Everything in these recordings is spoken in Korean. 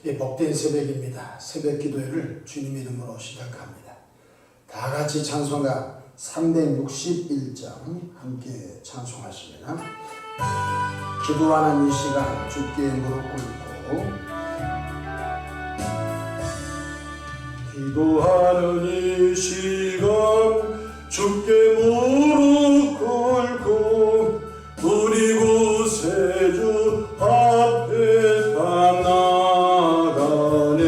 이 복된 새벽입니다. 새벽 기도회를 주님 이름으로 시작합니다. 다 같이 찬송가 361장 함께 찬송하십니다. 기도하는 이 시간 주께 무릎 꿇고 기도하는 이 시간 주께 무릎 꿇고 우리 구세주 앞에 나가네.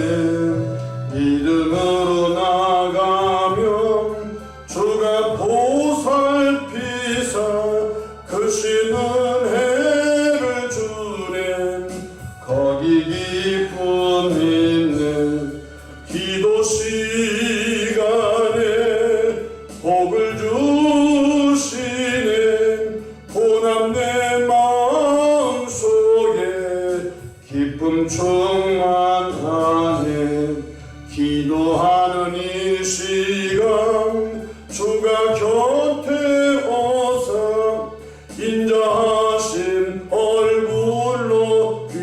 믿음으로 나가면 주가 보살피사 크신 은혜를 주네. 거기 기쁨 있네. 기도 시간에 복을 주시네. 고난 내 마음속에 기쁨 충만하네. 기도하는 이 시간 주가 곁에 오사 인자하신 얼굴로 귀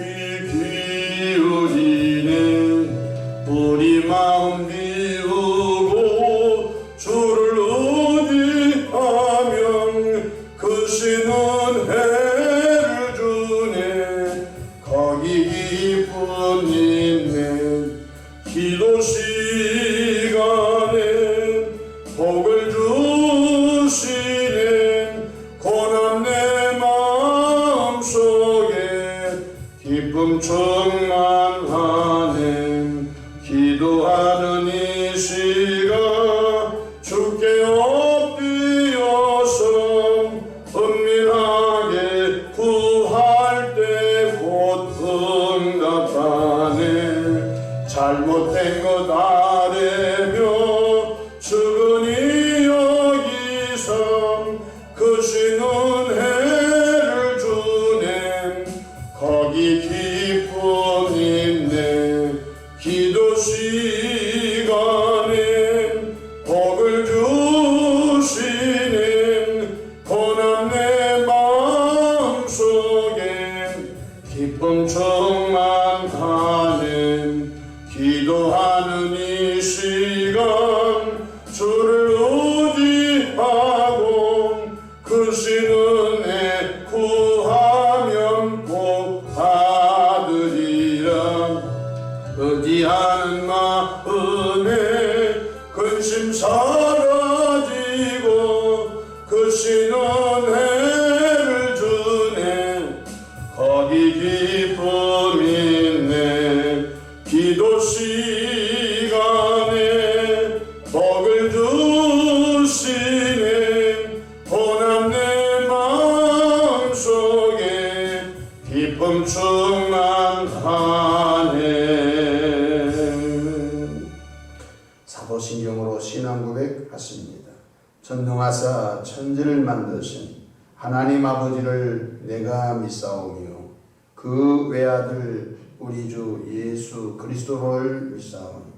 기울이네. 우리 마음 비우고 주를 의지하면 크신 은혜를 주네. 거기 기쁨 있네. 기도 시간에 복을 주시네. 고난 내 마음속에 기쁨 충만하네. 기도하는 이 시간 주께 엎드려서 은밀하게 구할 때 곧 응답하네. 잘못된 것 아뢰며 주근히 여기서 크신 은혜를 주네. 거기 기쁨 있네. 기도 시간에 복을 주시네. 고난 내 마음속에 기쁨 충만하네. 기도하는 이 시간 주를 의지하고 크신 은혜 구하면 복 받으리라. 의지하는 마음에 근심 사라지고 크신 은혜를 주네. 거기 기쁨 있네. 기도 시간에 복을 주시네. 고난 내 마음속에 기쁨 충만하네. 사도신경으로 신앙 고백하십니다. 전능하사 천지를 만드신 하나님 아버지를 내가 믿사오며 그 외아들 우리 주 예수 그리스도를 믿사오니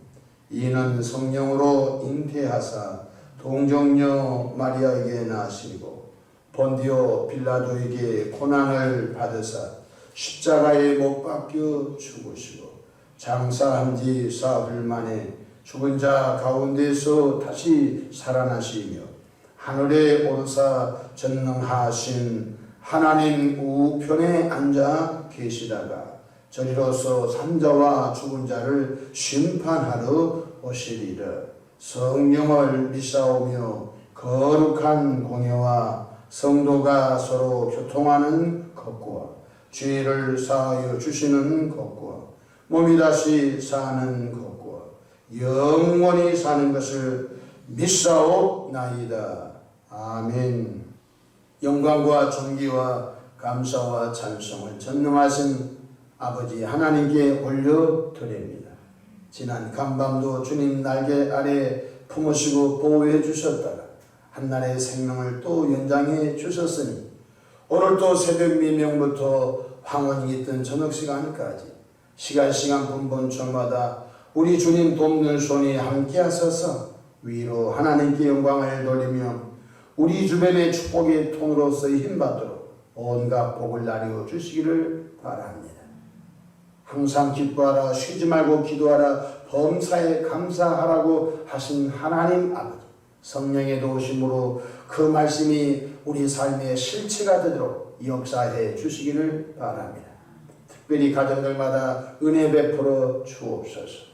이는 성령으로 잉태하사 동정녀 마리아에게 나시고 본디오 빌라도에게 고난을 받으사 십자가에 못 박혀 죽으시고 장사한 지 사흘 만에 죽은 자 가운데서 다시 살아나시며 하늘에 오르사 전능하신 하나님 우편에 앉아 계시다가 저리로서 산자와 죽은 자를 심판하러 오시리라. 성령을 믿사오며 거룩한 공예와 성도가 서로 교통하는 것과 죄를 사하여 주시는 것과 몸이 다시 사는 것과 영원히 사는 것을 믿사옵나이다. 아멘. 영광과 존귀와 감사와 찬송을 전능하신 아버지 하나님께 올려드립니다. 지난 간밤도 주님 날개 아래 품으시고 보호해 주셨다가 한날의 생명을 또 연장해 주셨으니 오늘도 새벽 미명부터 황혼이 있던 저녁 시간까지 시간 분분초마다 우리 주님 돕는 손이 함께 하셔서 위로 하나님께 영광을 돌리며 우리 주변의 축복의 통으로 쓰임 받도록 온갖 복을 나누어 주시기를 바랍니다. 항상 기뻐하라, 쉬지 말고 기도하라, 범사에 감사하라고 하신 하나님 아버지, 성령의 도우심으로 그 말씀이 우리 삶의 실체가 되도록 역사해 주시기를 바랍니다. 특별히 가정들마다 은혜 베풀어 주옵소서.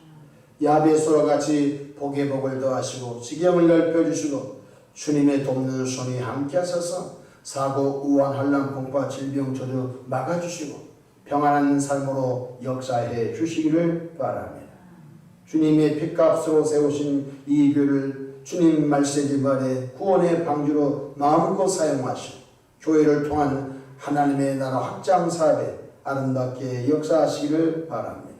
야베스와 같이 복의 복을 더하시고 지경을 넓혀주시고 주님의 돕는 손이 함께 하셔서 사고, 우환, 환난, 풍파, 질병, 저주 막아주시고 평안한 삶으로 역사해 주시기를 바랍니다. 주님의 핏값으로 세우신 이 교회를 주님 말씀의 말에 구원의 방주로 마음껏 사용하시고 교회를 통한 하나님의 나라 확장 사업에 아름답게 역사하시기를 바랍니다.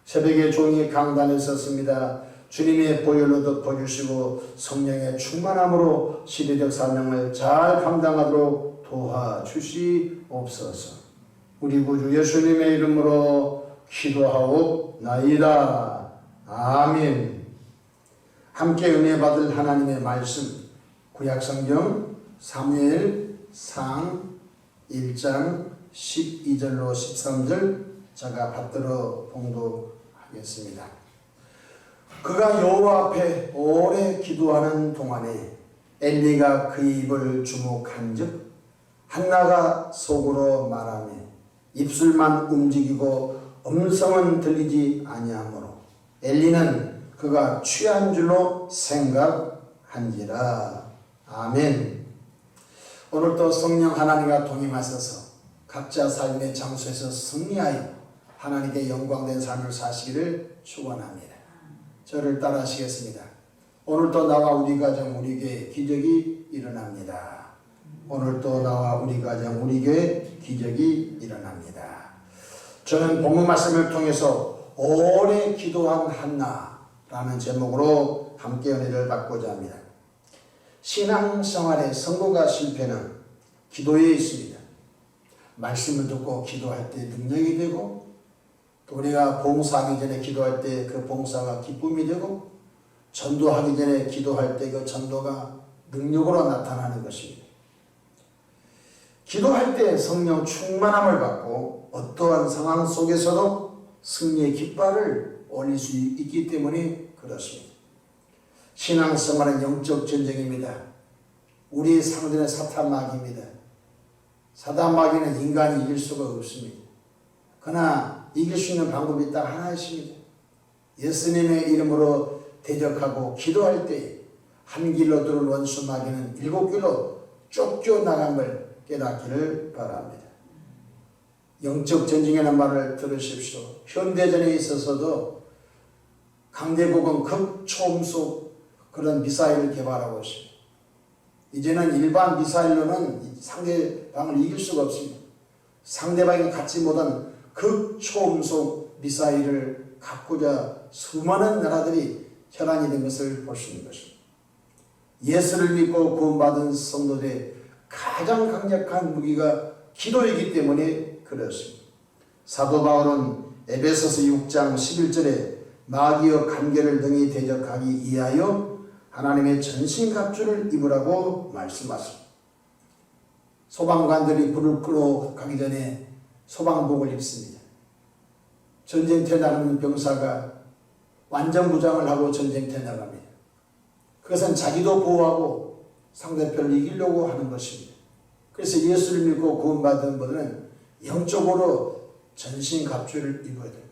새벽에 종이 강단에 섰습니다. 주님의 보혈로 덮어주시고 성령의 충만함으로 시대적 사명을 잘 감당하도록 도와주시옵소서. 우리 구주 예수님의 이름으로 기도하옵나이다. 아멘. 함께 은혜 받을 하나님의 말씀, 구약성경 사무엘상 1장 12절로 13절 제가 받들어 봉독하겠습니다. 그가 여호와 앞에 오래 기도하는 동안에 엘리가 그의 입을 주목한즉 한나가 속으로 말하며 입술만 움직이고 음성은 들리지 아니하므로 엘리는 그가 취한 줄로 생각한지라. 아멘. 오늘도 성령 하나님과 동행하셔서 각자 삶의 장소에서 승리하여 하나님께 영광된 삶을 사시기를 축원합니다. 저를 따라 하시겠습니다. 오늘도 나와 우리 가정 우리 교회 기적이 일어납니다. 오늘도 나와 우리 가정 우리 교회 기적이 일어납니다. 저는 본문 말씀을 통해서 오래 기도한 한나라는 제목으로 함께 은혜를 받고자 합니다. 신앙생활의 성공과 실패는 기도에 있습니다. 말씀을 듣고 기도할 때 능력이 되고 또 우리가 봉사하기 전에 기도할 때 그 봉사가 기쁨이 되고 전도하기 전에 기도할 때 그 전도가 능력으로 나타나는 것입니다. 기도할 때 성령 충만함을 받고 어떠한 상황 속에서도 승리의 깃발을 올릴 수 있기 때문에 그렇습니다. 신앙생활은 영적 전쟁입니다. 우리의 상대는 사탄마귀입니다. 사탄마귀는 인간이 이길 수가 없습니다. 그러나 이길 수 있는 방법이 딱 하나 있습니다. 예수님의 이름으로 대적하고 기도할 때 한 길로 들어온 원수 마귀는 7길로 쫓겨나감을 깨닫기를 바랍니다. 영적 전쟁이라는 말을 들으십시오. 현대전에 있어서도 강대국은 극초음속 그런 미사일을 개발하고 있습니다. 이제는 일반 미사일로는 상대방을 이길 수가 없습니다. 상대방이 갖지 못한 극초음속 미사일을 갖고자 수많은 나라들이 혈안이 된 것을 볼 수 있는 것입니다. 예수를 믿고 구원받은 성도들의 가장 강력한 무기가 기도이기 때문에 그렇습니다. 사도 바울은 에베소서 6장 11절에 마귀의 간계를 등이 대적하기 위하여 하나님의 전신갑주를 입으라고 말씀하십니다. 소방관들이 불을 끄러 가기 전에 소방복을 입습니다. 전쟁터에 나가는 병사가 완전 무장을 하고 전쟁터에 나갑니다. 그것은 자기도 보호하고 상대편을 이기려고 하는 것입니다. 그래서 예수를 믿고 구원받은 분들은 영적으로 전신갑주를 입어야 돼요.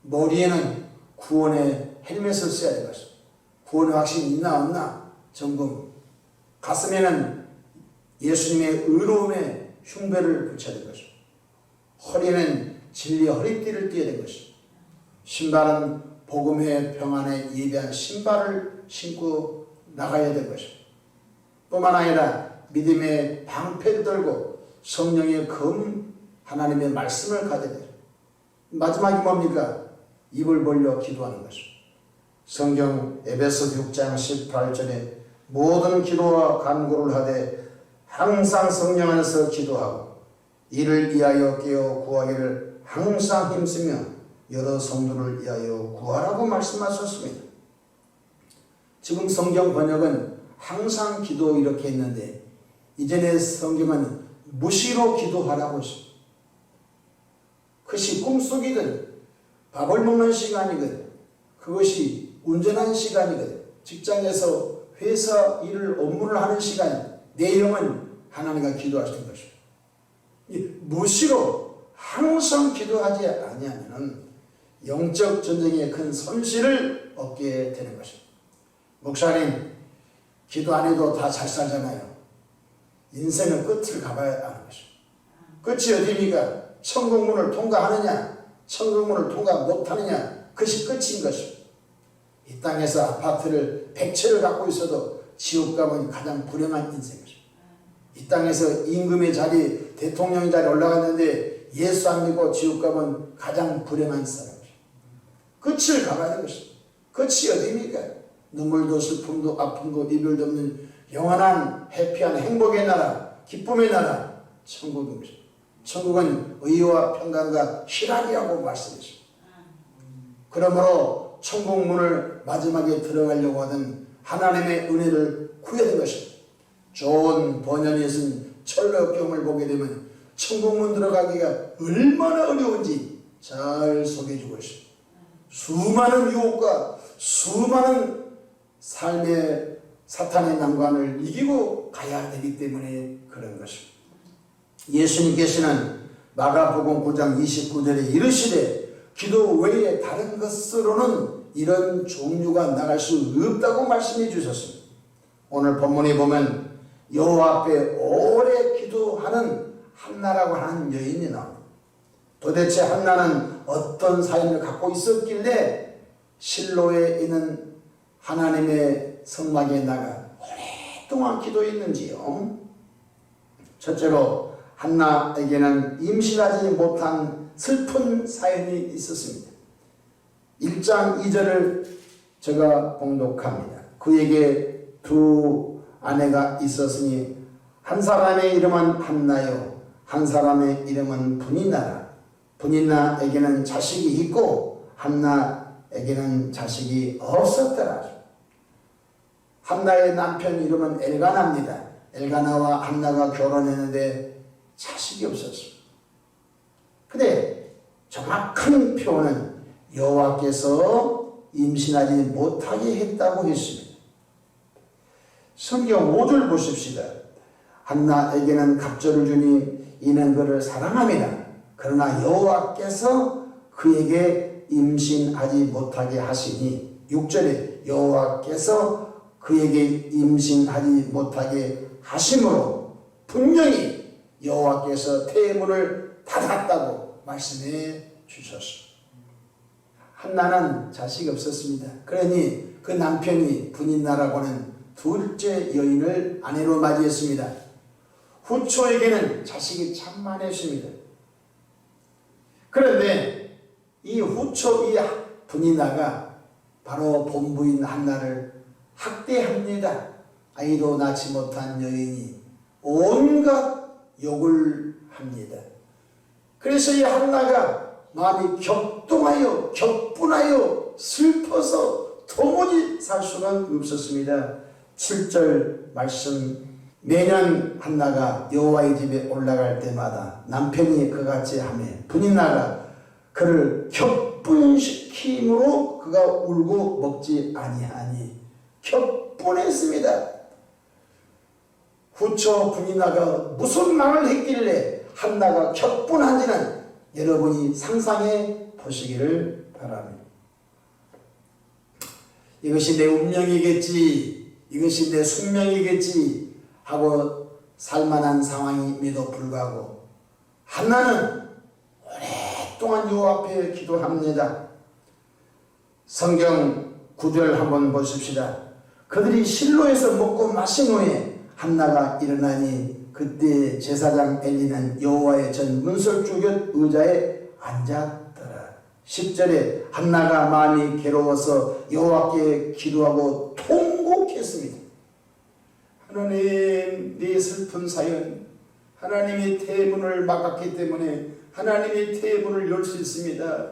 머리에는 구원의 헬멧을 써야 되는 것입니다. 구원의 확신이 있나 없나 점검. 가슴에는 예수님의 의로움의 흉배를 붙여야 되는 것입니다. 허리는 진리의 허리띠를 띠어야 되는 것입니다. 신발은 복음의 평안에 예배한 신발을 신고 나가야 되는 것입니다. 뿐만 아니라 믿음의 방패를 들고 성령의 검 하나님의 말씀을 가져야 돼요. 마지막이 뭡니까? 입을 벌려 기도하는 것입니다. 성경 에베소 6장 18절에 모든 기도와 간구를 하되 항상 성령 안에서 기도하고 이를 위하여 깨어 구하기를 항상 힘쓰며 여러 성도를 위하여 구하라고 말씀하셨습니다. 지금 성경 번역은 항상 기도 이렇게 했는데 이전의 성경은 무시로 기도하라고 했습니다. 그것이 꿈속이든 밥을 먹는 시간이거든. 그것이 온전한 시간이거든. 직장에서 회사 일을 업무를 하는 시간, 내용은 하나님과 기도할 수 있는 것입니다. 무시로 항상 기도하지 아니하면 영적 전쟁에 큰 손실을 얻게 되는 것입니다. 목사님, 기도 안 해도 다 잘 살잖아요. 인생은 끝을 가봐야 하는 것입니다. 끝이 어디입니까? 천국문을 통과하느냐, 천국문을 통과 못하느냐, 그것이 끝인 것입니다. 이 땅에서 아파트를 100채를 갖고 있어도 지옥 가면 가장 불행한 인생이죠. 이 땅에서 임금의 자리, 대통령 자리 올라갔는데 예수 안 믿고 지옥 가면 가장 불행한 사람이죠. 끝을 가봐야 하는 것입니다. 끝이 어디입니까? 눈물도 슬픔도 아픔도 이별도 없는 영원한 해피한 행복의 나라, 기쁨의 나라, 천국입니다. 천국은 의와 평강과 희락이라고 말씀하십니다. 그러므로 천국 문을 마지막에 들어가려고 하던 하나님의 은혜를 구해야 될 것입니다. 좋은 번연이 쓴 철로경을 보게 되면 천국 문 들어가기가 얼마나 어려운지 잘 소개해주고 있습니다. 수많은 유혹과 수많은 삶의 사탄의 난관을 이기고 가야 되기 때문에 그런 것입니다. 예수님께서는 마가복음 9장 29절에 이르시되 기도 외에 다른 것으로는 이런 종류가 나갈 수 없다고 말씀해 주셨습니다. 오늘 본문에 보면 여호와 앞에 오래 기도하는 한나라고 하는 여인이 나옵니다. 도대체 한나는 어떤 사연을 갖고 있었길래 실로에 있는 하나님의 성막에 나가 오랫동안 기도했는지요? 첫째로 한나에게는 임신하지 못한 슬픈 사연이 있었습니다. 1장 2절을 제가 봉독합니다. 그에게 두 아내가 있었으니 한 사람의 이름은 한나요, 한 사람의 이름은 분이나라. 분이나에게는 자식이 있고 한나에게는 자식이 없었더라. 한나의 남편 이름은 엘가나입니다. 엘가나와 한나가 결혼했는데 자식이 없었습니다. 근데 정확한 표현은 여호와께서 임신하지 못하게 했다고 했습니다. 성경 5절 보십시다. 한나에게는 갑절을 주니 이는 그를 사랑합니다. 그러나 여호와께서 그에게 임신하지 못하게 하시니 6절에 여호와께서 그에게 임신하지 못하게 하심으로 분명히 여호와께서 태문을 닫았다고 말씀해 주셨습니다. 한나는 자식이 없었습니다. 그러니 그 남편이 분인나라고 하는 둘째 여인을 아내로 맞이했습니다. 후초에게는 자식이 참 많았습니다. 그런데 이 후초 이 분인나가 바로 본부인 한나를 학대합니다. 아이도 낳지 못한 여인이 온갖 욕을 합니다. 그래서 이 한나가 마음이 격동하여 격분하여 슬퍼서 도무지 살 수가 없었습니다. 7절 말씀, 매년 한나가 여호와의 집에 올라갈 때마다 남편이 그같이 하며 분인나가 그를 격분시킴으로 그가 울고 먹지 아니하니 격분했습니다. 후초 분인나가 무슨 말을 했길래 한나가 격분한지는 여러분이 상상해 보시기를 바랍니다. 이것이 내 운명이겠지, 이것이 내 숙명이겠지 하고 살만한 상황임에도 불구하고 한나는 오랫동안 여호와 앞에 기도합니다. 성경 9절 한번 보십시다. 그들이 실로에서 먹고 마신 후에 한나가 일어나니 그때 제사장 엘리는 여호와의 전 문설주 곁 의자에 앉았더라. 10절에 한나가 마음이 괴로워서 여호와께 기도하고 통곡했습니다. 하나님, 네 슬픈 사연, 하나님이 태문을 막았기 때문에 하나님이 태문을 열 수 있습니다.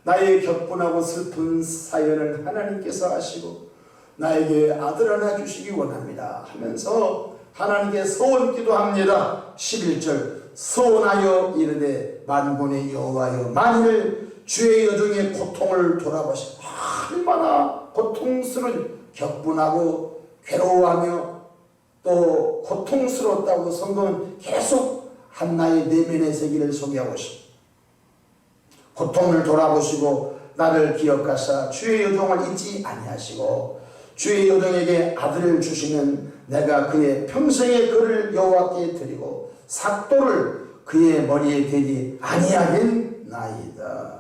나의 격분하고 슬픈 사연을 하나님께서 아시고 나에게 아들 하나 주시기 원합니다 하면서 하나님께 소원 기도합니다. 11절 소원하여 이르되 만군의 여호와여 만일 주의 여종의 고통을 돌아보시고 얼마나 고통스러운 격분하고 괴로워하며 또 고통스러웠다고 성경은 계속 한나의 내면의 세계를 소개하고 있습니다. 고통을 돌아보시고 나를 기억하사 주의 여종을 잊지 아니하시고 주의 여종에게 아들을 주시면 내가 그의 평생의 그를 여호와께 드리고 삭도를 그의 머리에 대지 아니하겠나이다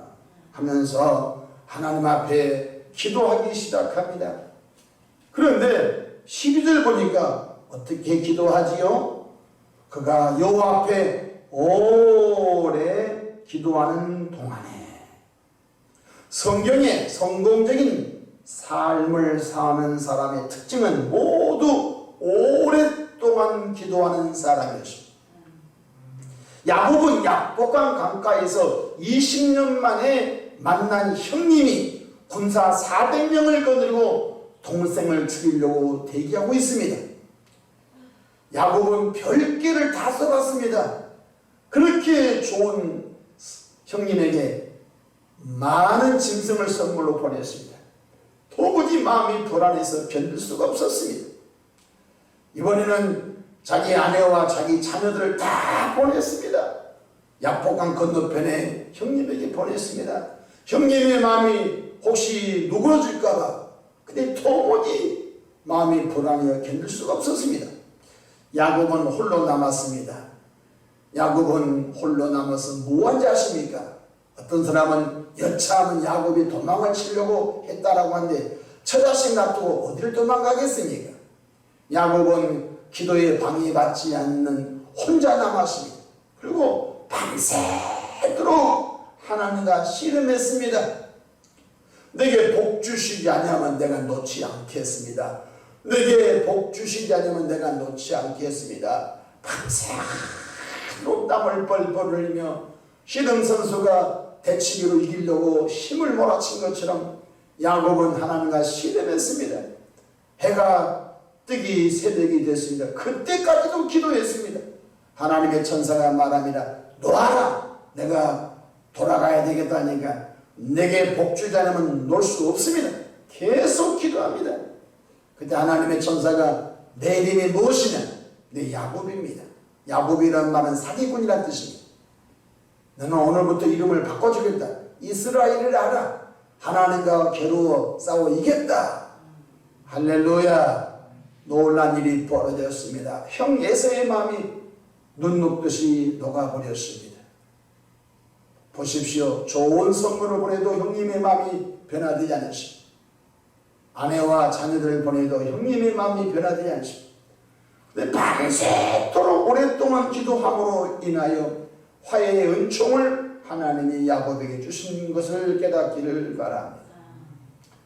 하면서 하나님 앞에 기도하기 시작합니다. 그런데 12절 보니까 어떻게 기도하지요? 그가 여호와 앞에 오래 기도하는 동안에 성경에 성공적인 삶을 사는 사람의 특징은 모두 오랫동안 기도하는 사람이었습니다. 야곱은 약복강 강가에서 20년 만에 만난 형님이 군사 400명을 거느리고 동생을 죽이려고 대기하고 있습니다. 야곱은 별개를 다 써봤습니다. 그렇게 좋은 형님에게 많은 짐승을 선물로 보냈습니다. 도무지 마음이 불안해서 견딜 수가 없었습니다. 이번에는 자기 아내와 자기 자녀들을 다 보냈습니다. 약복강 건너편에 형님에게 보냈습니다. 형님의 마음이 혹시 누그러질까봐. 근데 도무지 마음이 불안해서 견딜 수가 없었습니다. 야곱은 홀로 남았습니다. 야곱은 홀로 남아서 뭐한지 아십니까? 어떤 사람은 여차하면 야곱이 도망을 치려고 했다라고 하는데 저 자식 놔두고 어디를 도망가겠습니까? 야곱은 기도에 방해받지 않는 혼자 남았습니다. 그리고 밤새도록 하나님과 씨름했습니다. 내게 복 주시지 아니하면 내가 놓지 않겠습니다. 내게 복 주시지 않으면 내가 놓지 않겠습니다. 밤새도록 땀을 뻘뻘 흘리며 씨름 선수가 대치기로 이기려고 힘을 몰아친 것처럼 야곱은 하나님과 씨름했습니다. 해가 뜨기 새벽이 됐습니다. 그때까지도 기도했습니다. 하나님의 천사가 말합니다. 놓아라. 내가 돌아가야 되겠다니까 내게 복 주지 않으면 놓을 수 없습니다. 계속 기도합니다. 그때 하나님의 천사가 내 이름이 무엇이냐? 내 야곱입니다. 야곱이라는 말은 사기꾼이라는 뜻입니다. 너는 오늘부터 이름을 바꿔주겠다. 이스라엘을 알아. 하나님과 겨루어 싸워 이겼다. 할렐루야. 놀란 일이 벌어졌습니다. 형 에서의 마음이 눈 녹듯이 녹아버렸습니다. 보십시오. 좋은 선물을 보내도 형님의 마음이 변화되지 않으십니다. 아내와 자녀들을 보내도 형님의 마음이 변화되지 않습니다. 근데 밤새도록 오랫동안 기도함으로 인하여 화해의 은총을 하나님이 야곱에게 주신 것을 깨닫기를 바랍니다.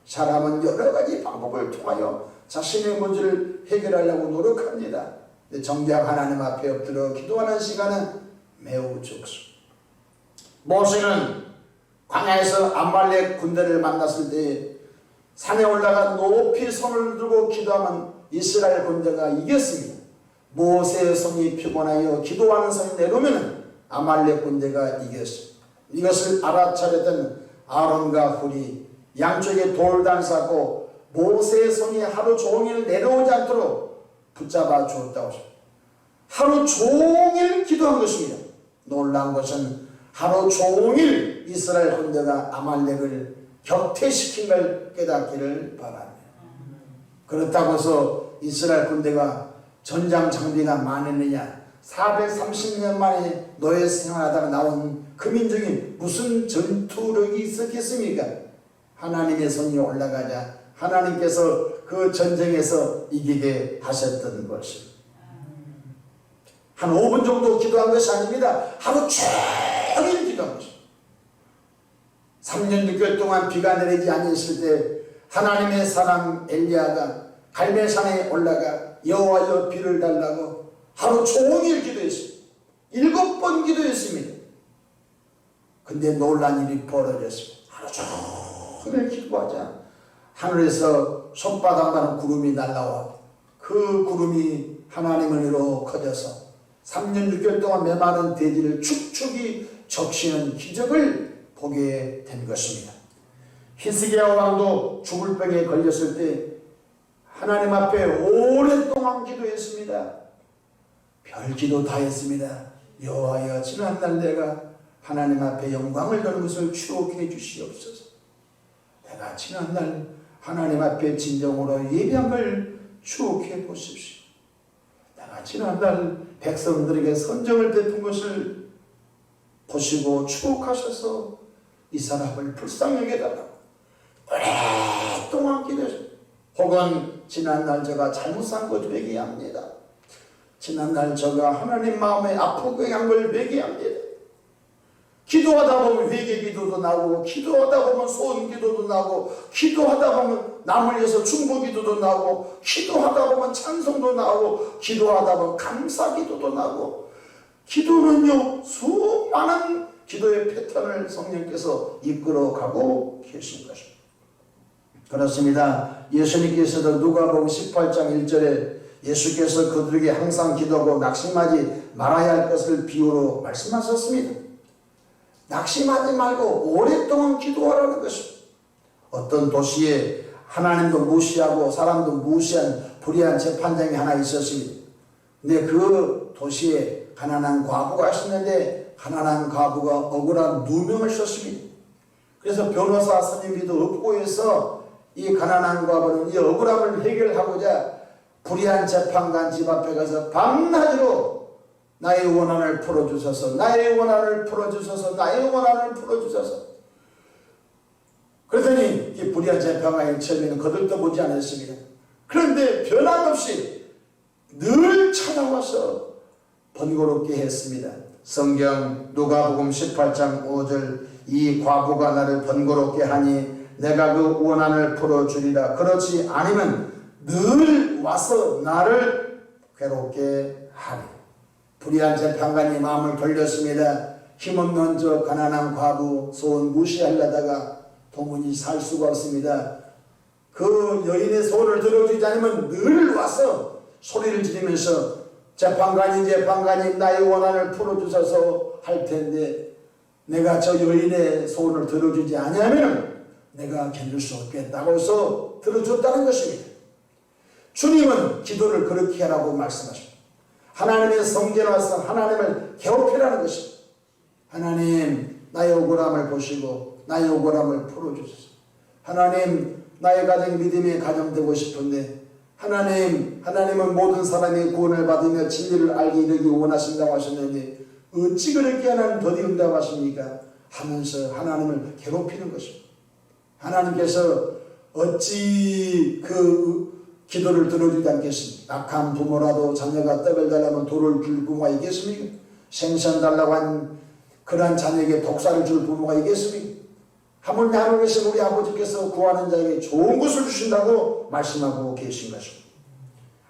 사람은 여러 가지 방법을 통하여 자신의 문제를 해결하려고 노력합니다. 근데 정작 하나님 앞에 엎드려 기도하는 시간은 매우 적습니다. 모세는 광야에서 아말렉 군대를 만났을 때 산에 올라가 높이 손을 들고 기도하면 이스라엘 군대가 이겼습니다. 모세의 손이 피곤하여 기도하는 손이 내려오면 아말렉 군대가 이겼습니다. 이것을 알아차렸던 아론과 훌이 양쪽에 돌단 쌓고 모세의 손이 하루 종일 내려오지 않도록 붙잡아 주었다고 합니다. 하루 종일 기도한 것입니다. 놀라운 것은 하루 종일 이스라엘 군대가 아말렉을 격퇴시킨 걸 깨닫기를 바랍니다. 그렇다고 해서 이스라엘 군대가 전장 장비가 많았느냐? 430년 만에 노예 생활하다가 나온 그 민족이 무슨 전투력이 있었겠습니까? 하나님의 손이 올라가자 하나님께서 그 전쟁에서 이기게 하셨던 것입니다. 한 5분 정도 기도한 것이 아닙니다. 하루 종일 기도한 것입니다. 3년 6개월 동안 비가 내리지 않았을 때 하나님의 사람 엘리야가 갈멜산에 올라가 여호와여 비를 달라고 하루 종일 기도했습니다. 7번 기도했습니다. 근데 놀란 일이 벌어졌습니다. 하루 종일 기도하자 하늘에서 손바닥만한 구름이 날라와 그 구름이 하나님의 은혜로 커져서 3년 6개월 동안 메마른 대지를 축축이 적시는 기적을 보게 된 것입니다. 히스기야 왕도 죽을 병에 걸렸을 때 하나님 앞에 오랫동안 기도했습니다. 별 기도 다 했습니다. 여호와여, 지난날 내가 하나님 앞에 영광을 돌린 것을 추억해 주시옵소서. 내가 지난날 하나님 앞에 진정으로 예배한 걸 추억해 보십시오. 내가 지난날 백성들에게 선정을 베푼 것을 보시고 추억하셔서 이 사람을 불쌍히 여겨달라고 오랫동안 기도했습니다. 혹은 지난날 제가 잘못한 것 회개합니다. 지난날 제가 하나님 마음에 아프게 한 걸 회개합니다. 기도하다 보면 회개 기도도 나오고, 기도하다 보면 소원 기도도 나오고, 기도하다 보면 남을 위해서 중보 기도도 나오고, 기도하다 보면 찬송도 나오고, 기도하다 보면 감사 기도도 나오고, 기도는요 수많은 기도의 패턴을 성령께서 이끌어가고 계신 것입니다. 그렇습니다. 예수님께서도 누가복음 18장 1절에 예수께서 그들에게 항상 기도하고 낙심하지 말아야 할 것을 비유로 말씀하셨습니다. 낙심하지 말고 오랫동안 기도하라는 것입니다. 어떤 도시에 하나님도 무시하고 사람도 무시한 불의한 재판장이 하나 있었습니다. 근데 그 도시에 가난한 과부가 있었는데 가난한 과부가 억울한 누명을 썼습니다. 그래서 변호사 선임비도 없고 해서 이 가난한 과부는 이 억울함을 해결하고자 불의한 재판관 집 앞에 가서 밤낮으로 나의 원한을 풀어주소서, 나의 원한을 풀어주소서, 나의 원한을 풀어주소서. 그러더니 이 불의한 재판관이 처음에는 거들떠보지 않았습니다. 그런데 변함없이 늘 찾아와서 번거롭게 했습니다. 성경 누가복음 18장 5절, 이 과부가 나를 번거롭게 하니 내가 그 원한을 풀어주리라. 그렇지 않으면 늘 와서 나를 괴롭게 하리. 불의한 재판관이 마음을 돌렸습니다. 힘없는 저 가난한 과부 소원 무시하려다가 도무지 살 수가 없습니다. 그 여인의 소원을 들어주지 않으면 늘 와서 소리를 지르면서 재판관님 나의 원한을 풀어주셔서 할 텐데 내가 저 여인의 소원을 들어주지 않으면 내가 견딜 수 없겠다고 해서 들어줬다는 것입니다. 주님은 기도를 그렇게 하라고 말씀하십니다. 하나님의 성전에 와서 하나님을 괴롭히라는 것입니다. 하나님, 나의 억울함을 보시고 나의 억울함을 풀어주소서. 하나님, 나의 가정이 믿음의 가정 되고 싶은데 하나님은 모든 사람이 구원을 받으며 진리를 알게 이르기 원하신다고 하셨는데 어찌 그렇게 하나님 더디 응답하십니까? 하면서 하나님을 괴롭히는 것입니다. 하나님께서 어찌 그 기도를 들어주지 않겠습니까? 악한 부모라도 자녀가 떡을 달라면 돌을 줄 부모가 있겠습니까? 생선 달라고 한 그러한 자녀에게 독사를 줄 부모가 있겠습니까? 하물며 하늘에서 우리 아버지께서 구하는 자에게 좋은 것을 주신다고 말씀하고 계신 것입니다.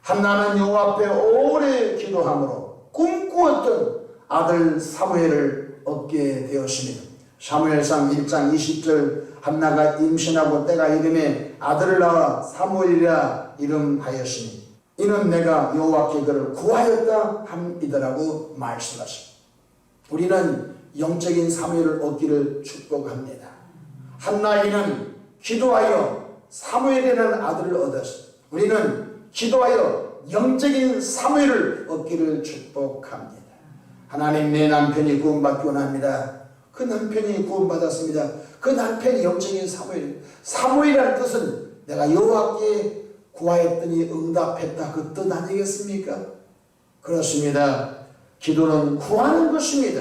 한나는 여호와 앞에 오래 기도함으로 꿈꾸었던 아들 사무엘을 얻게 되었습니다. 사무엘상 1장 20절, 한나가 임신하고 때가 이름에 아들을 낳아 사무엘이라 이름하였으니 이는 내가 여호와께 그를 구하였다 함이더라고 말씀하십니다. 우리는 영적인 사무엘을 얻기를 축복합니다. 한나이는 기도하여 사무엘이라는 아들을 얻었습니다. 우리는 기도하여 영적인 사무엘을 얻기를 축복합니다. 하나님, 내 남편이 구원받기 원합니다. 그 남편이 구원받았습니다. 그 남편이 영적인 사무엘. 사무엘이라는 뜻은 내가 여호와께 구하였더니 응답했다, 그 뜻 아니겠습니까? 그렇습니다. 기도는 구하는 것입니다.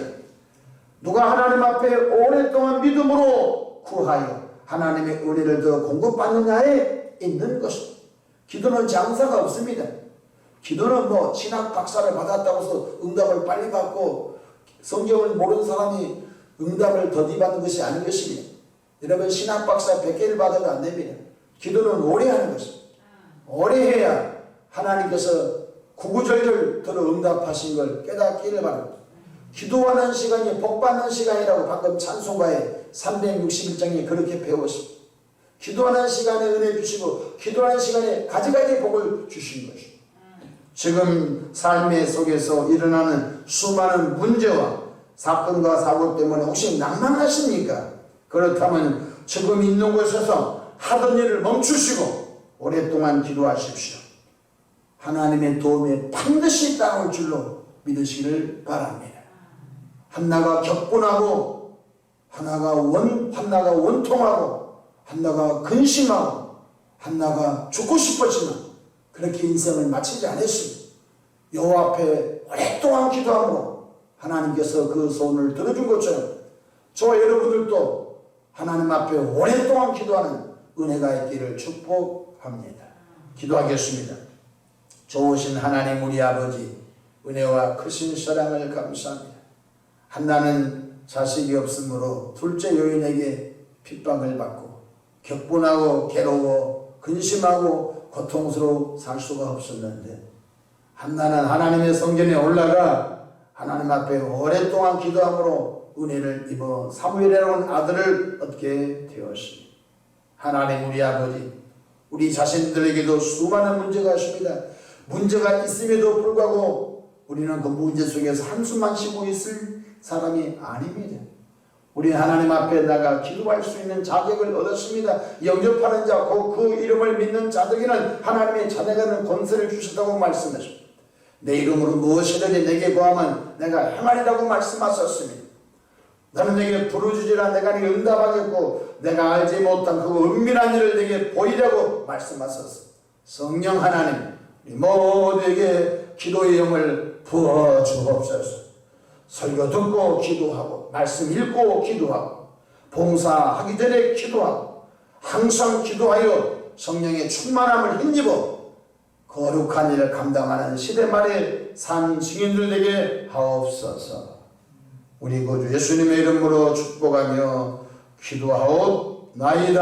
누가 하나님 앞에 오랫동안 믿음으로 구하여 하나님의 은혜를 더 공급받느냐에 있는 것입니다. 기도는 장사가 없습니다. 기도는 뭐 신학 박사를 받았다고 해서 응답을 빨리 받고 성경을 모르는 사람이 응답을 더디 받는 것이 아닌 것입니다. 여러분, 신학 박사 100개를 받아도 안 됩니다. 기도는 오래 하는 것입니다. 오래 해야 하나님께서 구구절절 들어 응답하신 걸 깨닫기를 바랍니다. 기도하는 시간이 복받는 시간이라고 방금 찬송가에 361장에 그렇게 배웠습니다. 기도하는 시간에 은혜 주시고 기도하는 시간에 가지가지 복을 주신 것입니다. 지금 삶의 속에서 일어나는 수많은 문제와 사건과 사고 때문에 혹시 낭만하십니까? 그렇다면 지금 있는 곳에서 하던 일을 멈추시고 오랫동안 기도하십시오. 하나님의 도움에 반드시 따라올 줄로 믿으시기를 바랍니다. 한나가 격분하고 한나가 원통하고 한나가 근심하고 한나가 죽고 싶었지만 그렇게 인생을 마치지 않았습니다. 여호와 앞에 오랫동안 기도함으로 하나님께서 그 소원을 들어준 것처럼 저와 여러분들도 하나님 앞에 오랫동안 기도하는 은혜가 있기를 축복합니다. 기도하겠습니다. 좋으신 하나님 우리 아버지, 은혜와 크신 사랑을 감사합니다. 한나는 자식이 없으므로 둘째 여인에게 핍박을 받고 격분하고 괴로워 근심하고 고통스러워 살 수가 없었는데, 한나는 하나님의 성전에 올라가 하나님 앞에 오랫동안 기도함으로 은혜를 입어 사무엘이라는 아들을 얻게 되었습니다. 하나님 우리 아버지, 우리 자신들에게도 수많은 문제가 있습니다. 문제가 있음에도 불구하고 우리는 그 문제 속에서 한숨만 쉬고 있을 사람이 아닙니다. 우리 하나님 앞에 나가 기도할 수 있는 자격을 얻었습니다. 영접하는 자, 그 이름을 믿는 자들에게는 하나님의 자녀가는 권세를 주셨다고 말씀하십니다. 내 이름으로 무엇이든지 내게 구하면 내가 행하리라고 말씀하셨습니다. 너는 내게 부르짖으라 내가 네게 응답하겠고 내가 알지 못한 그 은밀한 일을 내게 보이라고 말씀하셨습니다. 성령 하나님, 우리 모두에게 기도의 영을 부어 주옵소서. 설교 듣고 기도하고 말씀 읽고 기도하고 봉사하기 전에 기도하고 항상 기도하여 성령의 충만함을 힘입어 거룩한 일을 감당하는 시대 말에 산 증인들 되게 하옵소서. 우리 구주 예수님의 이름으로 축복하며 기도하옵나이다.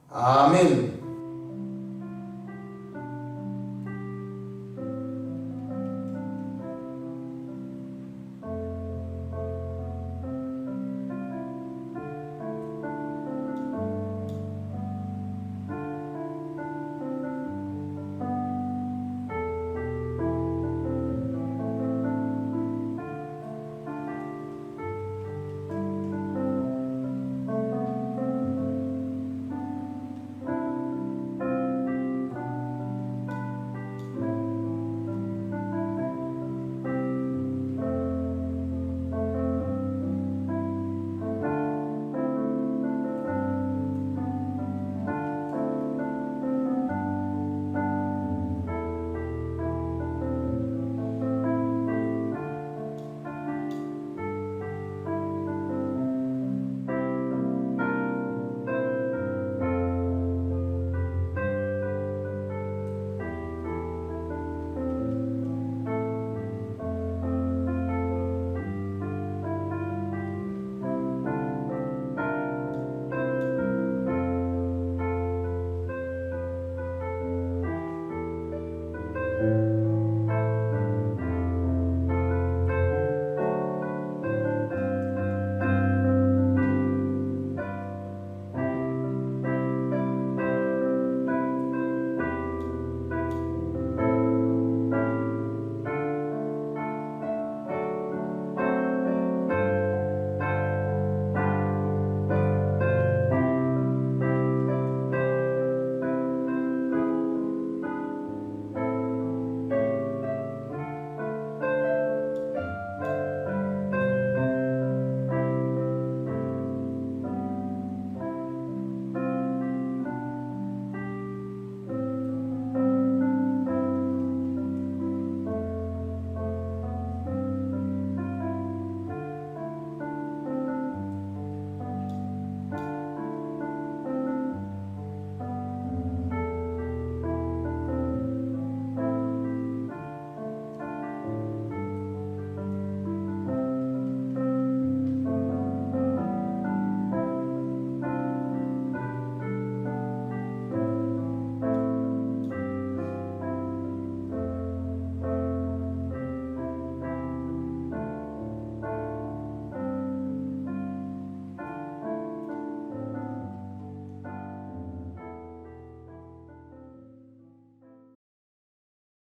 아멘.